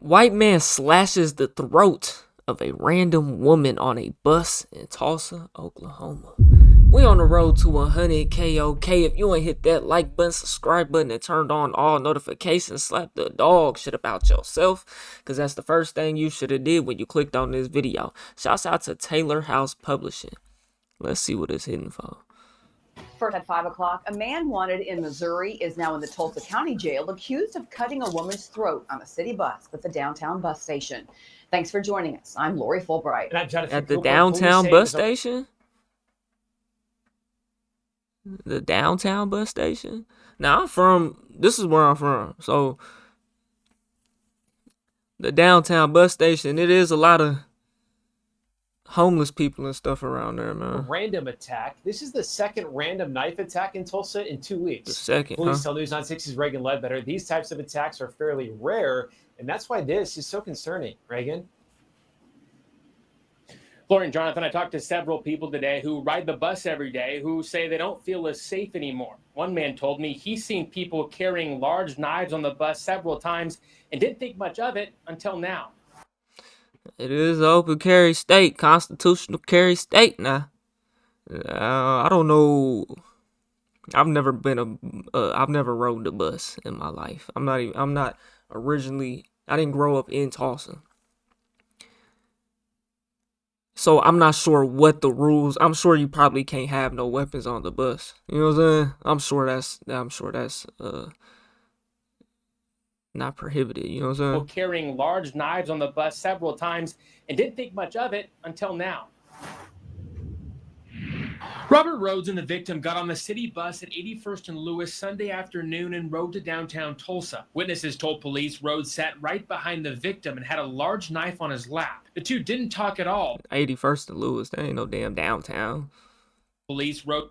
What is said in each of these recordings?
White man slashes the throat of a random woman on a bus in Tulsa, Oklahoma. We on the road to 100K. Okay, if you ain't hit that like button, subscribe button, and turned on all notifications, slap the dog shit about yourself, because that's the first thing you should have did when you clicked on this video. Shouts out to Taylor House Publishing. Let's see what it's hitting for. First at 5 o'clock, a man wanted in Missouri is now in the Tulsa County Jail, accused of cutting a woman's throat on a city bus at the downtown bus station. Thanks for joining us. I'm Lori Fulbright. And I'm Jonathan at the Cooper. Downtown bus station? The downtown bus station? Now, this is where I'm from. So, the downtown bus station, it is a lot of homeless people and stuff around there, man. A random attack. This is the second random knife attack in Tulsa in 2 weeks. The second, Police tell News 960's Reagan Ledbetter these types of attacks are fairly rare, and that's why this is so concerning. Reagan? Lori and Jonathan, I talked to several people today who ride the bus every day who say they don't feel as safe anymore. One man told me he's seen people carrying large knives on the bus several times and didn't think much of it until now. It is an open carry state, constitutional carry state now. I don't know. I've never rode the bus in my life. I didn't grow up in Tulsa. So I'm not sure what the rules. I'm sure you probably can't have no weapons on the bus. You know what I'm saying? I'm sure that's not prohibited, you know what I'm saying? People carrying large knives on the bus several times and didn't think much of it until now. Robert Rhodes and the victim got on the city bus at 81st and Lewis Sunday afternoon and rode to downtown Tulsa. Witnesses told police Rhodes sat right behind the victim and had a large knife on his lap. The two didn't talk at all. 81st and Lewis, there ain't no damn downtown. Police rode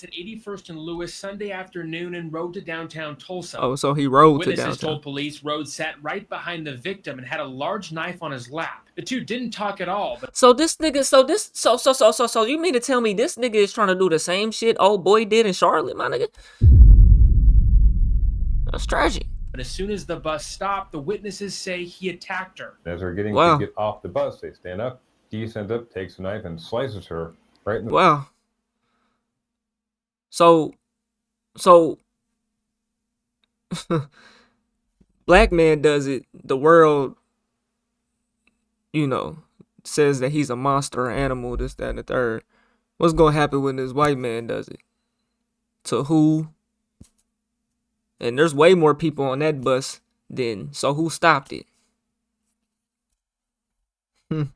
at 81st and Lewis Sunday afternoon and rode to downtown Tulsa. Oh, so he rode to downtown. Witnesses told police Rhodes sat right behind the victim and had a large knife on his lap. The two didn't talk at all. But so this nigga, so you mean to tell me this nigga is trying to do the same shit old boy did in Charlotte, my nigga? That's tragic. But as soon as the bus stopped, the witnesses say he attacked her. As they're getting to get off the bus, they stand up. He stands up, takes a knife, and slices her right in the... Wow. So, black man does it, the world, you know, says that he's a monster, animal, this, that, and the third. What's gonna happen when this white man does it? To who? And there's way more people on that bus than, so who stopped it? As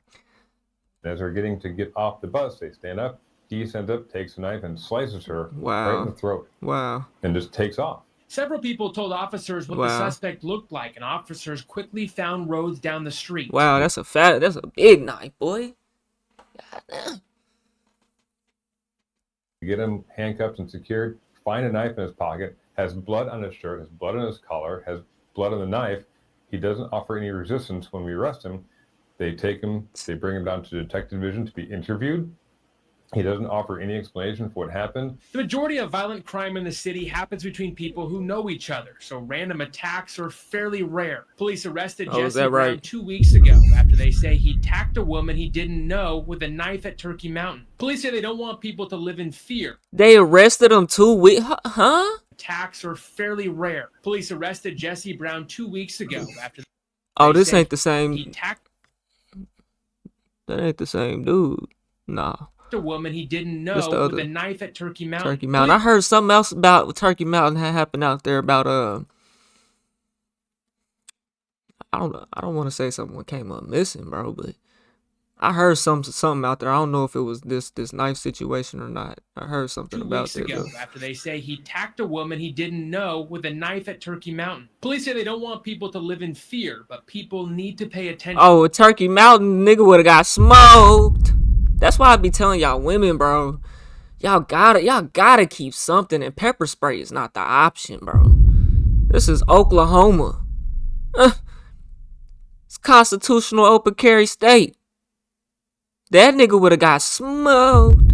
they're getting to get off the bus, they stand up. He stands up, takes a knife, and slices her right in the throat. Wow. And just takes off. Several people told officers what the suspect looked like, and officers quickly found Rhodes down the street. Wow, that's a big knife, boy. Goddamn. Get him handcuffed and secured, find a knife in his pocket, has blood on his shirt, has blood on his collar, has blood on the knife. He doesn't offer any resistance when we arrest him. They take him, they bring him down to Detective Division to be interviewed. He doesn't offer any explanation for what happened. The majority of violent crime in the city happens between people who know each other, so random attacks are fairly rare. Police arrested Jesse Brown 2 weeks ago after they say he attacked a woman he didn't know with a knife at Turkey Mountain. Police say they don't want people to live in fear. They arrested him 2 weeks? Huh? Attacks are fairly rare. Police arrested Jesse Brown 2 weeks ago after this ain't the same. That ain't the same dude. Nah. A woman he didn't know with a knife at Turkey Mountain. Turkey Mountain. I heard something else about Turkey Mountain had happened out there about I don't want to say someone came up missing, bro, but I heard something out there. I don't know if it was this knife situation or not. I heard something about that. 2 weeks ago, after they say he attacked a woman he didn't know with a knife at Turkey Mountain. Police say they don't want people to live in fear, but people need to pay attention. Oh, a Turkey Mountain nigga would have got smoked. That's why I be telling y'all women, bro, y'all gotta keep something, and pepper spray is not the option, bro. This is Oklahoma. It's constitutional open carry state. That nigga would have got smoked.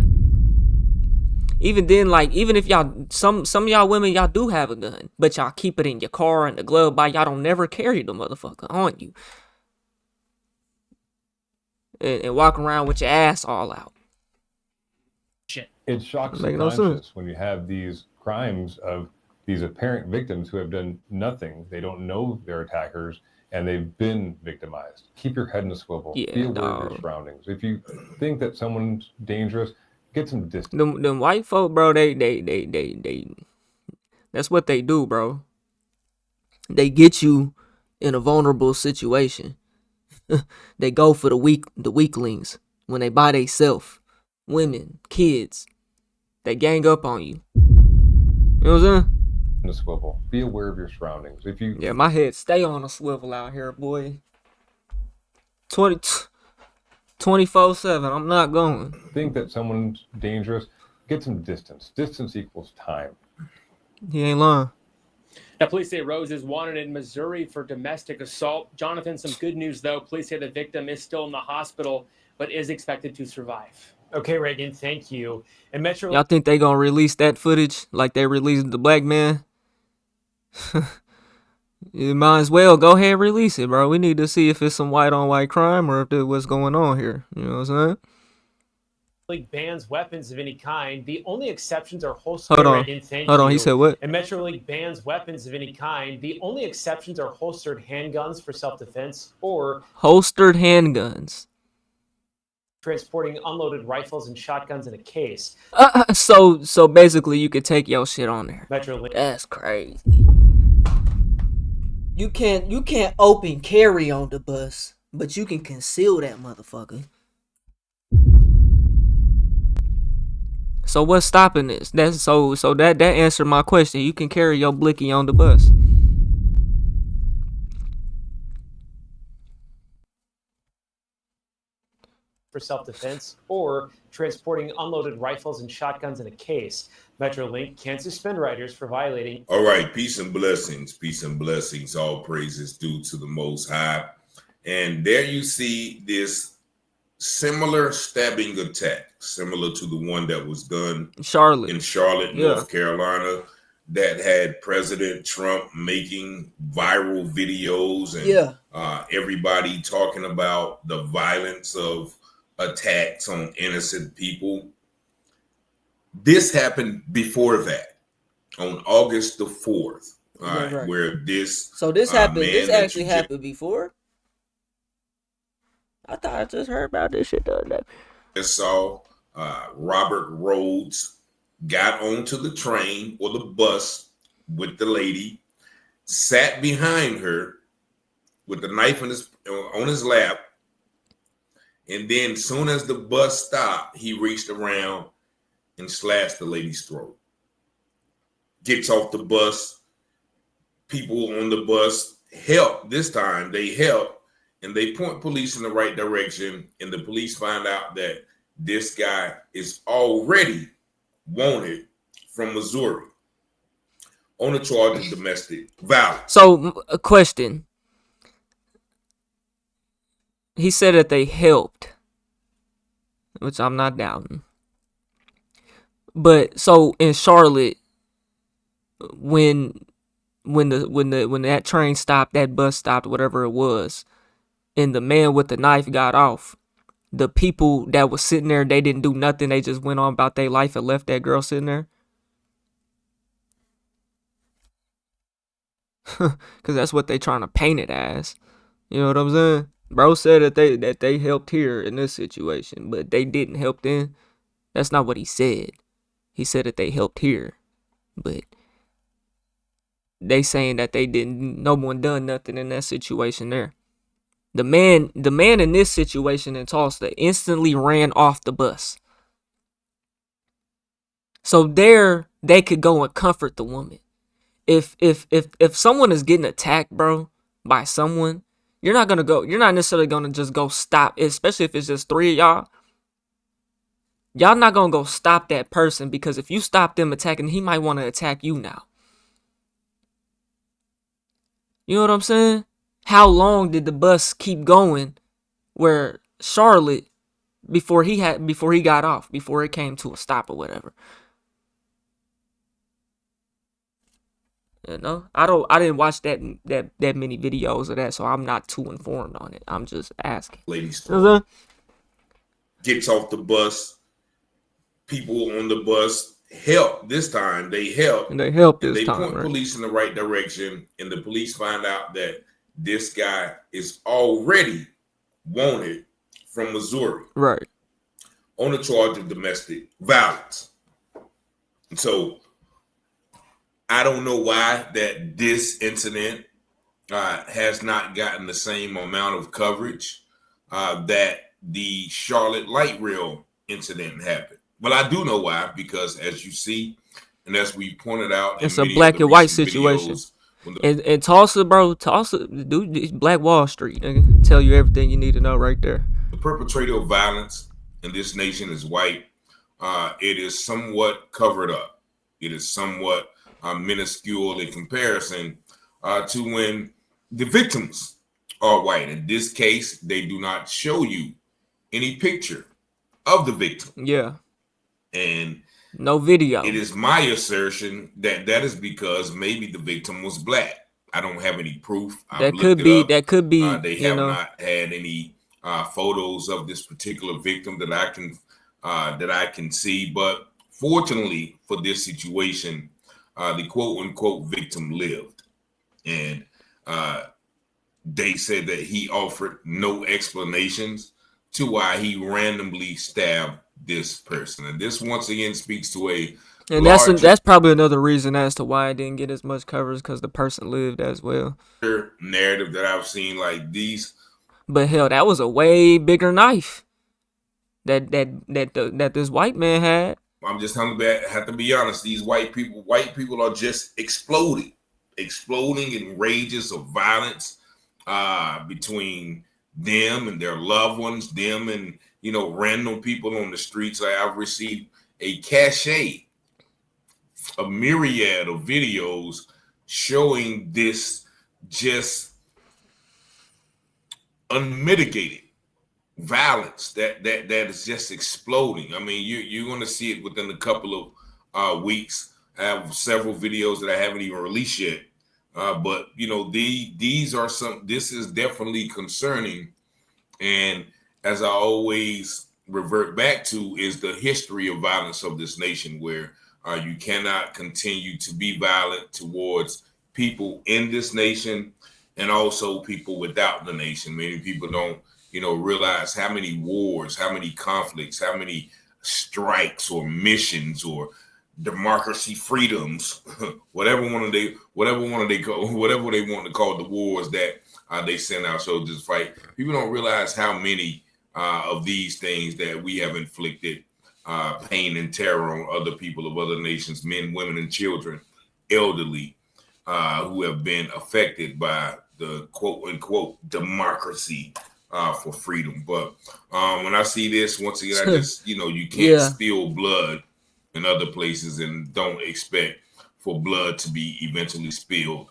Even then, like, even if y'all, some of y'all women, y'all do have a gun, but y'all keep it in your car and the glove box. Y'all don't never carry the motherfucker on you. And walk around with your ass all out. It shocks the conscience when you have these crimes of these apparent victims who have done nothing. They don't know their attackers, and they've been victimized. Keep your head in a swivel. Yeah, be aware of your surroundings. If you think that someone's dangerous, get some distance. Them white folk, bro, they that's what they do, bro. They get you in a vulnerable situation. They go for the weaklings when they by themselves. Women, kids, they gang up on you. You know what I'm saying? In a swivel. Be aware of your surroundings. If you my head stay on a swivel out here, boy. 24/7. I'm not going. Think that someone's dangerous, get some distance. Distance equals time. He ain't lying. Now, police say Rose is wanted in Missouri for domestic assault. Jonathan, some good news, though. Police say the victim is still in the hospital, but is expected to survive. Okay, Reagan, thank you. And Metro... Y'all think they gonna release that footage like they released the black man? You might as well go ahead and release it, bro. We need to see if it's some white-on-white crime or if there's what's going on here. You know what I'm saying? League bans weapons of any kind. The only exceptions are holstered. Hold on. Hold on. He said what? And Metro League bans weapons of any kind. The only exceptions are holstered handguns for self-defense or holstered handguns. Transporting unloaded rifles and shotguns in a case. So basically, you could take your shit on there. Metro League. That's crazy. You can't open carry on the bus, but you can conceal that motherfucker. So what's stopping this? That's so that answered my question. You can carry your blicky on the bus. For self-defense or transporting unloaded rifles and shotguns in a case. Metrolink can't suspend riders for violating. All right, peace and blessings. Peace and blessings. All praises due to the Most High. And there you see this similar stabbing attack, similar to the one that was done in Charlotte, North Carolina, that had President Trump making viral videos and everybody talking about the violence of attacks on innocent people. This happened before that, on August the 4th, right. Where this... So this happened, this actually happened before? I thought I just heard about this shit the other day. I saw Robert Rhodes got onto the train or the bus with the lady, sat behind her with the knife on his lap, and then soon as the bus stopped, he reached around and slashed the lady's throat. Gets off the bus. People on the bus help. This time they help. And they point police in the right direction, and the police find out that this guy is already wanted from Missouri on a charge of domestic violence. So, a question. He said that they helped, which I'm not doubting. But so in Charlotte, when that train stopped, that bus stopped, whatever it was, and the man with the knife got off, the people that was sitting there, they didn't do nothing. They just went on about their life and left that girl sitting there. Because that's what they trying to paint it as. You know what I'm saying? Bro said that they helped here in this situation, but they didn't help then. That's not what he said. He said that they helped here, but they saying that they didn't. No one done nothing in that situation there. The man in this situation in Tulsa instantly ran off the bus. So there they could go and comfort the woman. If someone is getting attacked, bro, by someone, you're not necessarily gonna just go stop, especially if it's just three of y'all. Y'all not gonna go stop that person, because if you stop them attacking, he might want to attack you now. You know what I'm saying? How long did the bus keep going where Charlotte before he got off, before it came to a stop or whatever? You know, I didn't watch that many videos of that, so I'm not too informed on it. I'm just asking. Lady's throat. Gets off the bus. People on the bus help. This time they help. And they help and this they time, point right? police in the right direction. And the police find out that this guy is already wanted from Missouri. Right. On a charge of domestic violence. And so I don't know why that this incident has not gotten the same amount of coverage that the Charlotte light rail incident happened. Well, I do know why, because as you see, and as we pointed out, it's a black and white situation. In Tulsa, bro, dude, it's Black Wall Street. Nigga. Tell you everything you need to know right there. The perpetrator of violence in this nation is white. It is somewhat covered up. It is somewhat minuscule in comparison to when the victims are white. In this case, they do not show you any picture of the victim. Yeah. And no video. It is my assertion that that is because maybe the victim was black. I don't have any proof. That could be. That could be. They have not had any photos of this particular victim that I can see. But fortunately for this situation, the quote unquote victim lived, and they said that he offered no explanations to why he randomly stabbed this person. And this once again speaks to that's probably another reason as to why I didn't get as much coverage, because the person lived as well. Narrative that I've seen like these. But hell, that was a way bigger knife that this white man had. I'm just have to be honest. These white people are just exploding in rages of violence between them and their loved ones, them and random people on the streets. I've received a myriad of videos showing this just unmitigated violence that is just exploding. I mean, you're going to see it within a couple of weeks. I have several videos that I haven't even released yet. But this is definitely concerning. And as I always revert back to, is the history of violence of this nation, where you cannot continue to be violent towards people in this nation and also people without the nation. Many people don't, realize how many wars, how many conflicts, how many strikes or missions or democracy freedoms, whatever they want to call the wars that they send our soldiers to fight. People don't realize how many of these things that we have inflicted pain and terror on other people of other nations, men, women, and children, elderly, who have been affected by the quote unquote democracy for freedom. But when I see this, once again, I just, you can't spill blood in other places and don't expect for blood to be eventually spilled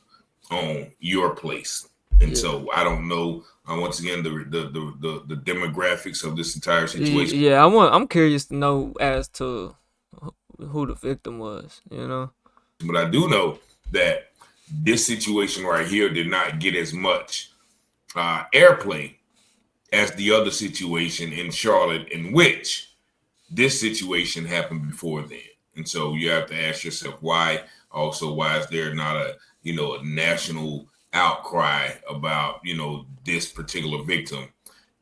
on your place. And so I don't know. Once again, the demographics of this entire situation. Yeah, I'm curious to know as to who the victim was. But I do know that this situation right here did not get as much airplay as the other situation in Charlotte, in which this situation happened before then. And so you have to ask yourself why. Also, why is there not a national outcry about this particular victim,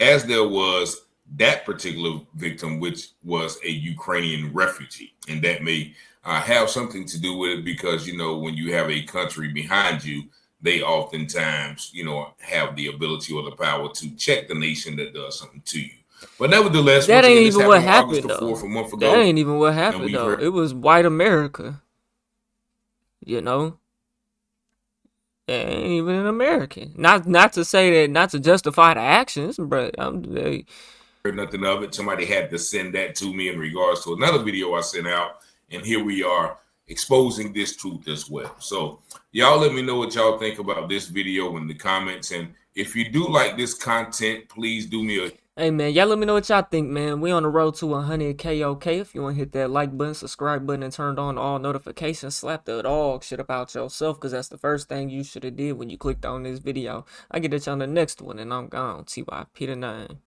as there was that particular victim, which was a Ukrainian refugee? And that may have something to do with it, because when you have a country behind you, they oftentimes have the ability or the power to check the nation that does something to you. But nevertheless, that ain't even what happened though. That ain't even what happened though. It was white America. It ain't even an American. Not to say that, not to justify the actions, but heard nothing of it. Somebody had to send that to me in regards to another video I sent out, and here we are exposing this truth as well. So y'all let me know what y'all think about this video in the comments. And if you do like this content, please do me a Hey man, y'all let me know what y'all think, man. We on the road to 100K, okay? If you want to hit that like button, subscribe button, and turn on all notifications, slap the dog shit about yourself, because that's the first thing you should have did when you clicked on this video. I get at you on the next one, and I'm gone. TYP the 9.